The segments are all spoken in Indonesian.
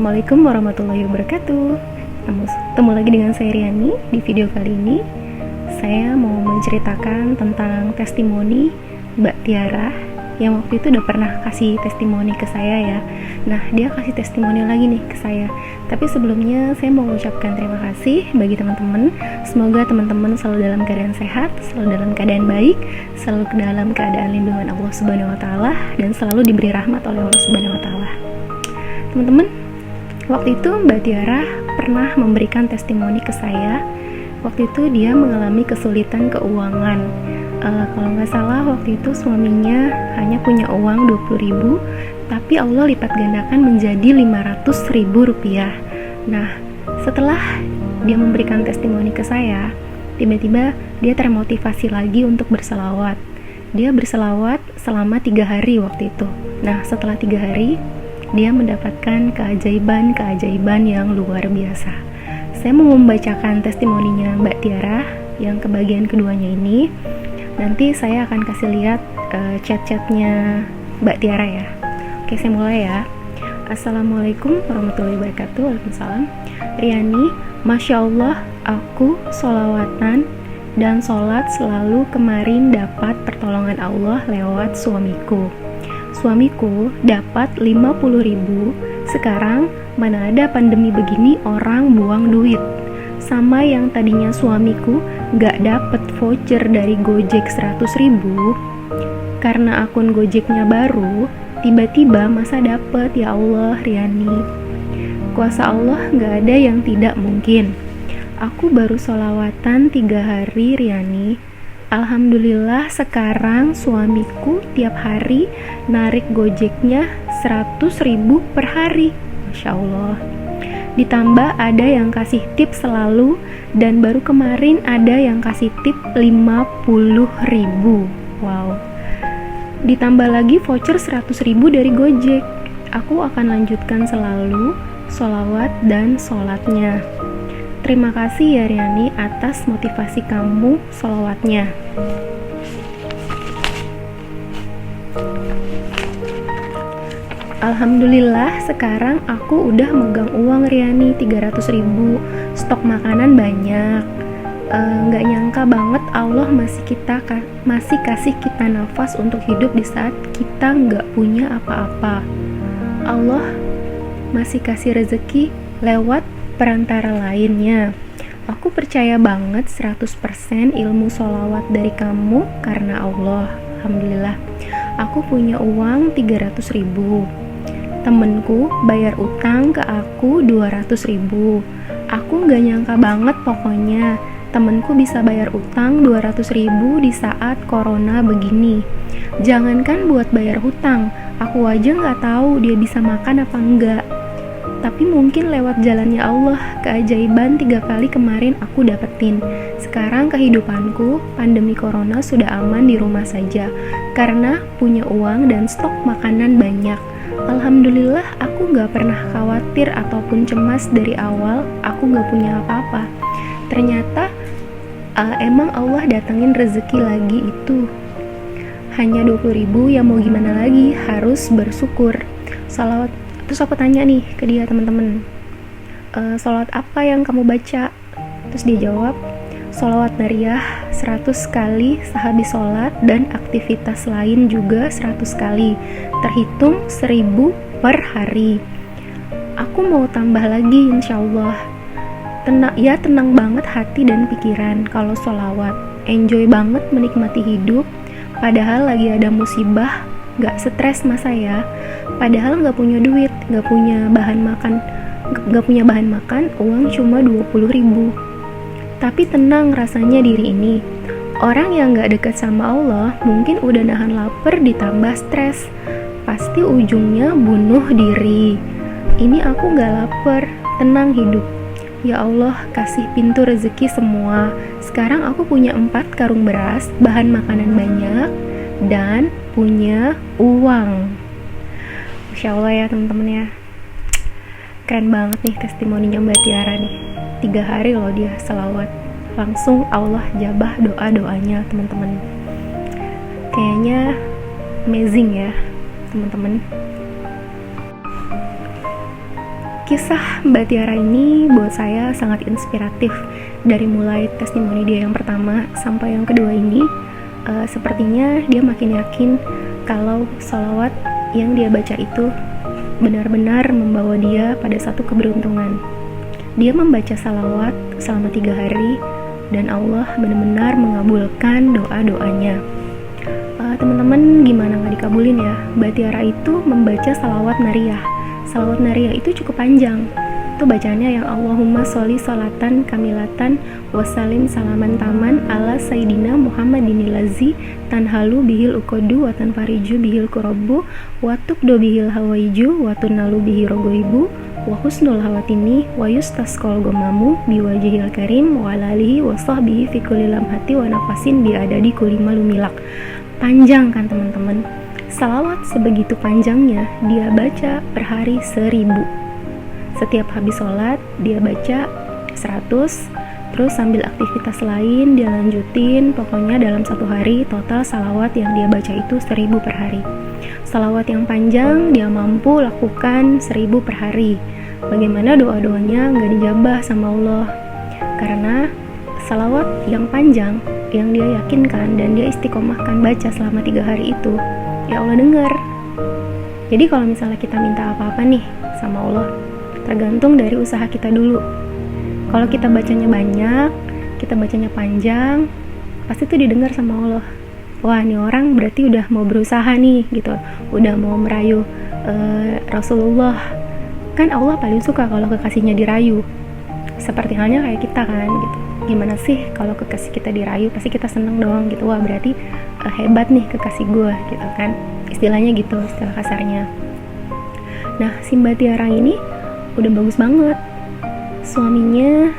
Assalamualaikum warahmatullahi wabarakatuh. Ketemu lagi dengan saya Riani. Di video kali ini saya mau menceritakan tentang testimoni Mbak Tiara yang waktu itu udah pernah kasih testimoni ke saya ya. Nah, dia kasih testimoni lagi nih ke saya. Tapi sebelumnya saya mau mengucapkan terima kasih bagi teman-teman. Semoga teman-teman selalu dalam keadaan sehat, selalu dalam keadaan baik, selalu dalam keadaan lindungan Allah Subhanahu wa taala, dan selalu diberi rahmat oleh Allah Subhanahu wa taala. Teman-teman, waktu itu Mbak Tiara pernah memberikan testimoni ke saya. Waktu itu dia mengalami kesulitan keuangan. Kalau nggak salah waktu itu suaminya hanya punya uang 20.000, tapi Allah lipat gandakan menjadi 500.000 rupiah. Nah, setelah dia memberikan testimoni ke saya, tiba-tiba dia termotivasi lagi untuk berselawat. Dia berselawat selama 3 hari waktu itu. Nah, setelah 3 hari dia mendapatkan keajaiban yang luar biasa. Saya mau membacakan testimoninya Mbak Tiara yang ke bagian keduanya ini. Nanti saya akan kasih lihat chat-chatnya Mbak Tiara ya. Oke, saya mulai ya. Assalamualaikum warahmatullahi wabarakatuh. Waalaikumsalam. Riani, Masya Allah, aku sholawatan dan sholat selalu kemarin dapat pertolongan Allah lewat suamiku. Suamiku dapat 50.000. Sekarang mana ada pandemi begini orang buang duit. Sama yang tadinya suamiku gak dapet voucher dari Gojek 100.000, karena akun Gojeknya baru, tiba-tiba masa dapet. Ya Allah, Riani, kuasa Allah gak ada yang tidak mungkin. Aku baru sholawatan 3 hari, Riani. Alhamdulillah sekarang suamiku tiap hari narik Gojeknya 100.000 per hari. Masya Allah. Ditambah ada yang kasih tip selalu, dan baru kemarin ada yang kasih tip 50.000. Wow. Ditambah lagi voucher 100.000 dari Gojek. Aku akan lanjutkan selalu sholawat dan sholatnya. Terima kasih ya Riani atas motivasi kamu sholawatnya. Alhamdulillah sekarang aku udah megang uang Riani 300.000. Stok makanan banyak. Gak nyangka banget Allah masih kasih kita nafas untuk hidup di saat kita gak punya apa-apa. Allah masih kasih rezeki lewat perantara lainnya. Aku percaya banget 100% ilmu sholawat dari kamu karena Allah. Alhamdulillah aku punya uang 300.000. Temenku bayar utang ke aku 200.000. Aku gak nyangka banget pokoknya temenku bisa bayar utang 200.000 di saat corona begini. Jangankan buat bayar hutang, aku aja gak tahu dia bisa makan apa enggak. Tapi mungkin lewat jalannya Allah, keajaiban 3 kali kemarin aku dapetin. Sekarang kehidupanku, pandemi corona sudah aman di rumah saja, karena punya uang dan stok makanan banyak. Alhamdulillah aku gak pernah khawatir ataupun cemas dari awal aku gak punya apa-apa. Ternyata emang Allah datangin rezeki lagi itu. Hanya 20.000, ya mau gimana lagi, harus bersyukur. Salawat. Terus aku tanya nih ke dia, teman-teman, sholawat apa yang kamu baca? Terus dia jawab, sholawat nariyah 100 kali sehabis sholat, dan aktivitas lain juga 100 kali, terhitung 1.000 per hari. Aku mau tambah lagi insyaallah. Tenang banget hati dan pikiran kalau sholawat. Enjoy banget menikmati hidup, padahal lagi ada musibah. Gak stres masa ya, padahal gak punya duit, gak punya bahan makan, uang cuma 20.000. Tapi tenang rasanya diri ini. Orang yang gak dekat sama Allah mungkin udah nahan lapar ditambah stres, pasti ujungnya bunuh diri. Ini aku gak lapar, tenang hidup. Ya Allah, kasih pintu rezeki semua. Sekarang aku punya 4 karung beras, bahan makanan banyak, dan punya uang. Masya Allah ya teman-teman ya. Keren banget nih testimoninya Mbak Tiara nih. 3 hari loh dia selawat. Langsung Allah jabah doa-doanya teman-teman. Kayaknya amazing ya teman-teman. Kisah Mbak Tiara ini buat saya sangat inspiratif. Dari mulai testimoni dia yang pertama sampai yang kedua ini, sepertinya dia makin yakin kalau sholawat yang dia baca itu benar-benar membawa dia pada satu keberuntungan. Dia membaca salawat selama 3 hari dan Allah benar-benar mengabulkan doa-doanya. Teman-teman, gimana nggak dikabulin ya? Mbak Tiara itu membaca salawat nariyah. Salawat nariyah itu cukup panjang. Itu bacaannya yang Allahumma sholli sholatan kamilatan wassalim salaman taman ala sayyidina Muhammadin lazi tanhalu bihil uqadu wa tanfariju bihil kurabu wa tuqdu bihil hawaiju wa tunalu bihi rogoibu wa husnul hawatini wa yustasqal gomamu biwajihil karim wa alalihi wa sahbihi fi kulli lamhati wa nafasin biadadi kulli malumilak. Panjang kan teman-teman? Salawat sebegitu panjangnya dia baca per hari 1000. Setiap habis sholat dia baca 100, terus sambil aktivitas lain dia lanjutin. Pokoknya dalam satu hari total salawat yang dia baca itu 1000 per hari. Salawat yang panjang dia mampu lakukan 1000 per hari. Bagaimana doa-doanya nggak dijabah sama Allah? Karena salawat yang panjang yang dia yakinkan dan dia istiqomahkan baca selama 3 hari itu, ya Allah dengar. Jadi kalau misalnya kita minta apa-apa nih sama Allah, tergantung dari usaha kita dulu. Kalau kita bacanya banyak, kita bacanya panjang, pasti itu didengar sama Allah. Wah, ini orang berarti udah mau berusaha nih gitu, udah mau merayu Rasulullah. Kan Allah paling suka kalau kekasihnya dirayu. Seperti halnya kayak kita kan gitu. Gimana sih kalau kekasih kita dirayu, pasti kita seneng dong gitu. Wah, berarti hebat nih kekasih gue gitu kan. Istilahnya gitu, istilah kasarnya. Nah, si Mbak Tiara ini udah bagus banget. Suaminya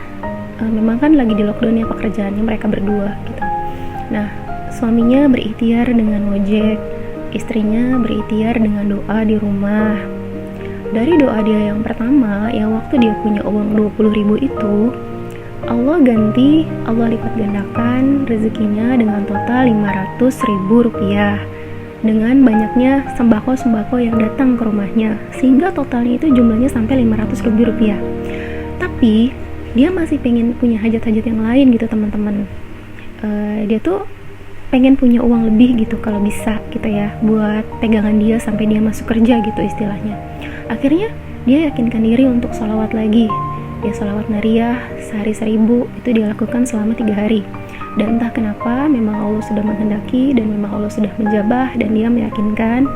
memang kan lagi di lockdown ya pekerjaannya, mereka berdua gitu. Nah, suaminya berikhtiar dengan ojek, istrinya berikhtiar dengan doa di rumah. Dari doa dia yang pertama, yang waktu dia punya uang 20.000 itu, Allah ganti, Allah lipat gandakan rezekinya dengan total 500.000 rupiah. Dengan banyaknya sembako-sembako yang datang ke rumahnya, sehingga totalnya itu jumlahnya sampai 500.000 rupiah. Tapi dia masih pengen punya hajat-hajat yang lain gitu teman-teman. Dia tuh pengen punya uang lebih gitu kalau bisa gitu ya, buat pegangan dia sampai dia masuk kerja gitu istilahnya. Akhirnya dia yakinkan diri untuk sholawat lagi. Dia sholawat nariyah sehari 1000, itu dia lakukan selama 3 hari. Dan entah kenapa memang Allah sudah menghendaki dan memang Allah sudah menjabah dan dia meyakinkan.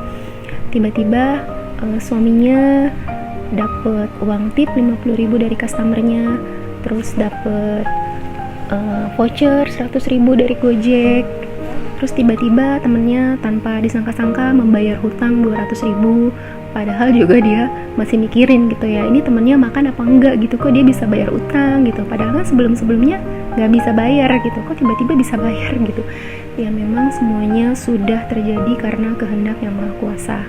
Tiba-tiba suaminya dapat uang tip 50.000 dari customernya, terus dapat voucher 100.000 dari Gojek. Terus tiba-tiba temennya tanpa disangka-sangka membayar hutang 200.000, padahal juga dia masih mikirin gitu ya, ini temennya makan apa enggak gitu, kok dia bisa bayar utang gitu, padahal kan sebelum-sebelumnya nggak bisa bayar gitu, kok tiba-tiba bisa bayar gitu. Ya memang semuanya sudah terjadi karena kehendak yang Maha Kuasa.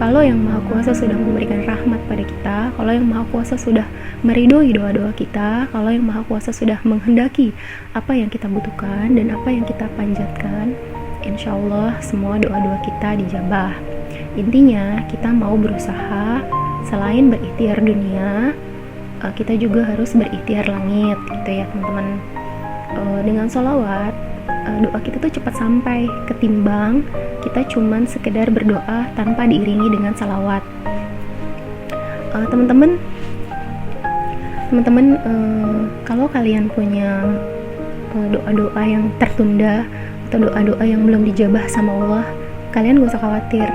Kalau yang Maha Kuasa sudah memberikan rahmat pada kita, kalau yang Maha Kuasa sudah meridhoi doa-doa kita, kalau yang Maha Kuasa sudah menghendaki apa yang kita butuhkan dan apa yang kita panjatkan, insya Allah semua doa-doa kita dijabah. Intinya kita mau berusaha, selain berikhtiar dunia, kita juga harus berikhtiar langit gitu ya teman-teman. Dengan sholawat, doa kita tuh cepat sampai, ketimbang kita cuman sekedar berdoa tanpa diiringi dengan salawat. Teman-teman, kalau kalian punya doa-doa yang tertunda atau doa-doa yang belum dijabah sama Allah, kalian gak usah khawatir,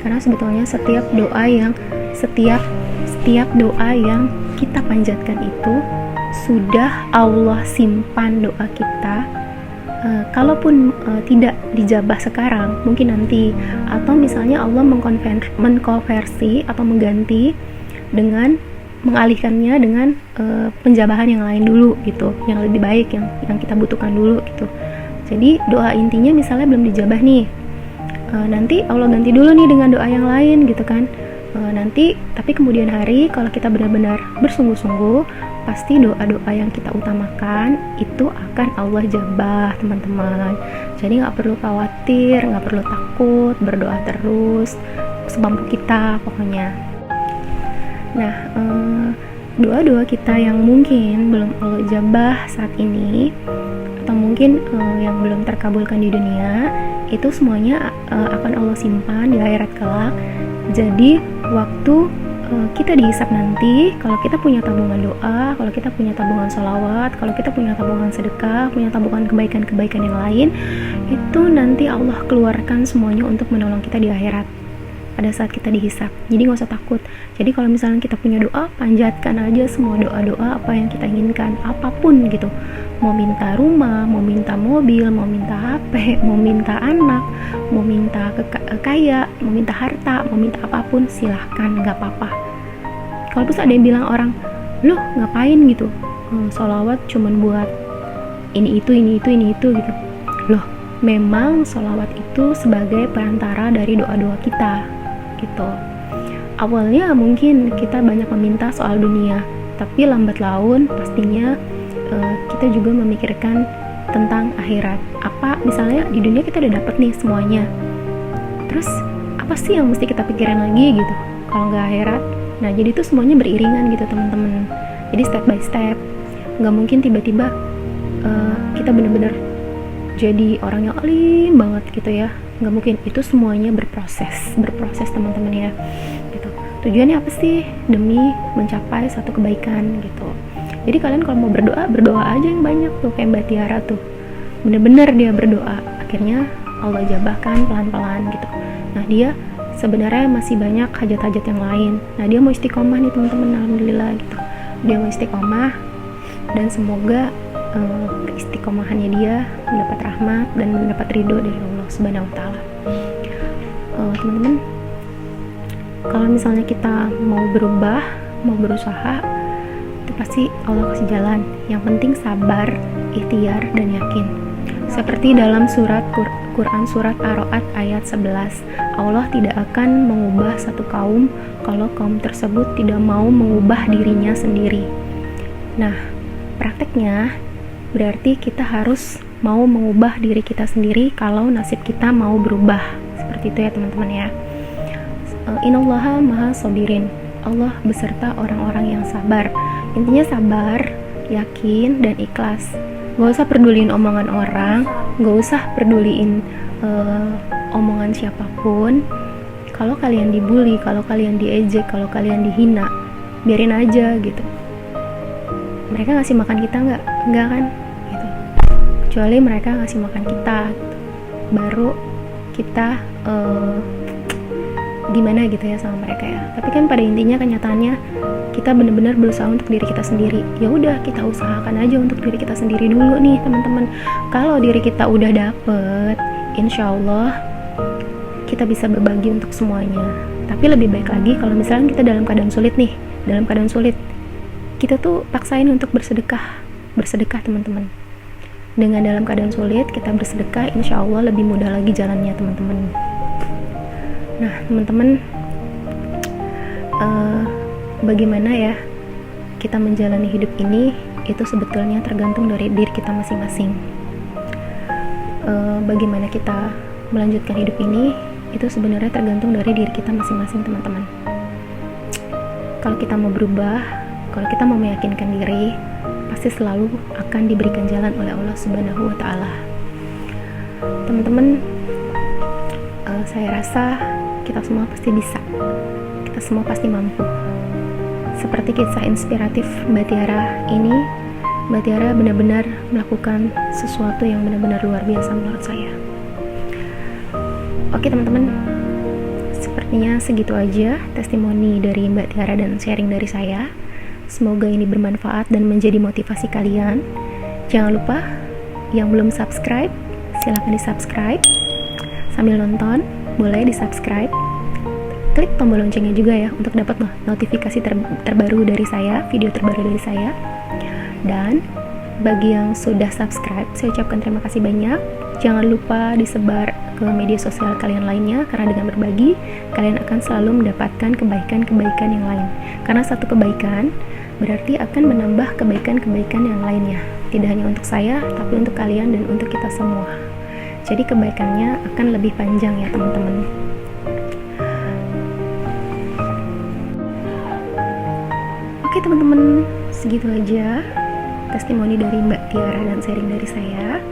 karena sebetulnya setiap doa yang kita panjatkan itu sudah Allah simpan doa kita. Kalaupun tidak dijabah sekarang, mungkin nanti, atau misalnya Allah mengkonversi atau mengganti dengan mengalihkannya dengan penjabahan yang lain dulu gitu, yang lebih baik, yang kita butuhkan dulu gitu. Jadi doa intinya misalnya belum dijabah nih, nanti Allah ganti dulu nih dengan doa yang lain gitu kan. Nanti tapi kemudian hari kalau kita benar-benar bersungguh-sungguh, pasti doa-doa yang kita utamakan itu akan Allah jabah teman-teman. Jadi nggak perlu khawatir, nggak perlu takut, berdoa terus semampu kita pokoknya. Nah, doa-doa kita yang mungkin belum Allah jabah saat ini, atau mungkin yang belum terkabulkan di dunia, itu semuanya akan Allah simpan di akhirat kelak. Jadi waktu kita dihisap nanti, kalau kita punya tabungan doa, kalau kita punya tabungan sholawat, kalau kita punya tabungan sedekah, punya tabungan kebaikan-kebaikan yang lain, itu nanti Allah keluarkan semuanya untuk menolong kita di akhirat pada saat kita dihisap. Jadi nggak usah takut. Jadi kalau misalnya kita punya doa, panjatkan aja semua doa-doa apa yang kita inginkan, apapun gitu. Mau minta rumah, mau minta mobil, mau minta HP, mau minta anak, mau minta kaya, mau minta harta, mau minta apapun, silahkan, nggak apa-apa. Kalau terus ada yang bilang orang, loh ngapain gitu, sholawat cuman buat ini itu gitu. Loh, memang sholawat itu sebagai perantara dari doa-doa kita gitu. Awalnya mungkin kita banyak meminta soal dunia, tapi lambat laun pastinya kita juga memikirkan tentang akhirat. Apa misalnya di dunia kita udah dapet nih semuanya, terus apa sih yang mesti kita pikirin lagi gitu kalau nggak akhirat? Nah, jadi itu semuanya beriringan gitu teman-teman. Jadi step by step, nggak mungkin tiba-tiba kita bener-bener jadi orang yang alim banget gitu ya, nggak mungkin. Itu semuanya berproses teman-teman ya gitu. Tujuannya apa sih? Demi mencapai satu kebaikan gitu. Jadi kalian kalau mau berdoa aja yang banyak tuh, kayak Mbak Tiara tuh, bener-bener dia berdoa, akhirnya Allah jabahkan pelan-pelan gitu. Nah, dia sebenarnya masih banyak hajat-hajat yang lain. Nah, dia mau istiqomah nih teman-teman, alhamdulillah gitu. Dia mau istiqomah, dan semoga keistiqomahannya dia mendapat rahmat dan mendapat ridho dari Allah Subhanahu wa Ta'ala. Teman-teman, kalau misalnya kita mau berubah, mau berusaha, itu pasti Allah kasih jalan. Yang penting sabar, ikhtiar, dan yakin. Seperti dalam surat Quran surat Ar-Ra'd ayat 11, Allah tidak akan mengubah satu kaum kalau kaum tersebut tidak mau mengubah dirinya sendiri. Nah, prakteknya berarti kita harus mau mengubah diri kita sendiri kalau nasib kita mau berubah. Seperti itu ya teman-teman ya. Innallaha maha sabirin. Allah beserta orang-orang yang sabar. Intinya sabar, yakin, dan ikhlas. Gak usah peduliin omongan orang, gak usah peduliin omongan siapapun. Kalau kalian dibully, kalau kalian diejek, kalau kalian dihina, biarin aja gitu. Mereka ngasih makan kita nggak kan gitu. Kecuali mereka ngasih makan kita gitu. Baru kita gimana gitu ya sama mereka ya. Tapi kan pada intinya kenyataannya kita benar-benar berusaha untuk diri kita sendiri. Ya udah, kita usahakan aja untuk diri kita sendiri dulu nih teman-teman. Kalau diri kita udah dapet, insya Allah kita bisa berbagi untuk semuanya. Tapi lebih baik lagi kalau misalnya kita dalam keadaan sulit nih, kita tuh paksain untuk bersedekah teman-teman. Dengan dalam keadaan sulit kita bersedekah, insya Allah lebih mudah lagi jalannya teman-teman. Nah teman-teman, bagaimana ya kita menjalani hidup ini, itu sebetulnya tergantung dari diri kita masing-masing. Bagaimana kita melanjutkan hidup ini, itu sebenarnya tergantung dari diri kita masing-masing teman-teman. Kalau kita mau berubah, kalau kita mau meyakinkan diri, pasti selalu akan diberikan jalan oleh Allah Subhanahu wa Ta'ala. Teman-teman, saya rasa kita semua pasti bisa, kita semua pasti mampu. Seperti kisah inspiratif Mbak Tiara ini, Mbak Tiara benar-benar melakukan sesuatu yang benar-benar luar biasa menurut saya. Oke teman-teman, sepertinya segitu aja testimoni dari Mbak Tiara dan sharing dari saya. Semoga ini bermanfaat dan menjadi motivasi kalian. Jangan lupa, yang belum subscribe, silahkan di subscribe. Sambil nonton, boleh di subscribe. Klik tombol loncengnya juga ya, untuk dapat notifikasi terbaru dari saya, video terbaru dari saya. Dan bagi yang sudah subscribe, saya ucapkan terima kasih banyak. Jangan lupa disebar ke media sosial kalian lainnya, karena dengan berbagi, kalian akan selalu mendapatkan kebaikan-kebaikan yang lain. Karena satu kebaikan berarti akan menambah kebaikan-kebaikan yang lainnya. Tidak hanya untuk saya, tapi untuk kalian dan untuk kita semua. Jadi kebaikannya akan lebih panjang ya teman-teman. Oke teman-teman, segitu aja testimoni dari Mbak Tiara dan sharing dari saya.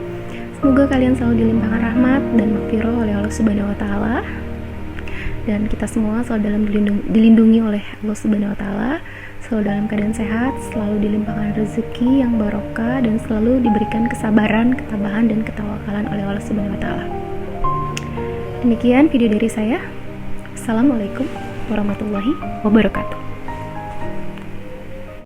Semoga kalian selalu dilimpahkan rahmat dan maghfirah oleh Allah Subhanahu wa taala. Dan kita semua selalu dilindungi oleh Allah Subhanahu wa taala, selalu dalam keadaan sehat, selalu dilimpahkan rezeki yang barokah, dan selalu diberikan kesabaran, ketabahan, dan ketawakalan oleh Allah Subhanahu wa taala. Demikian video dari saya. Assalamualaikum warahmatullahi wabarakatuh.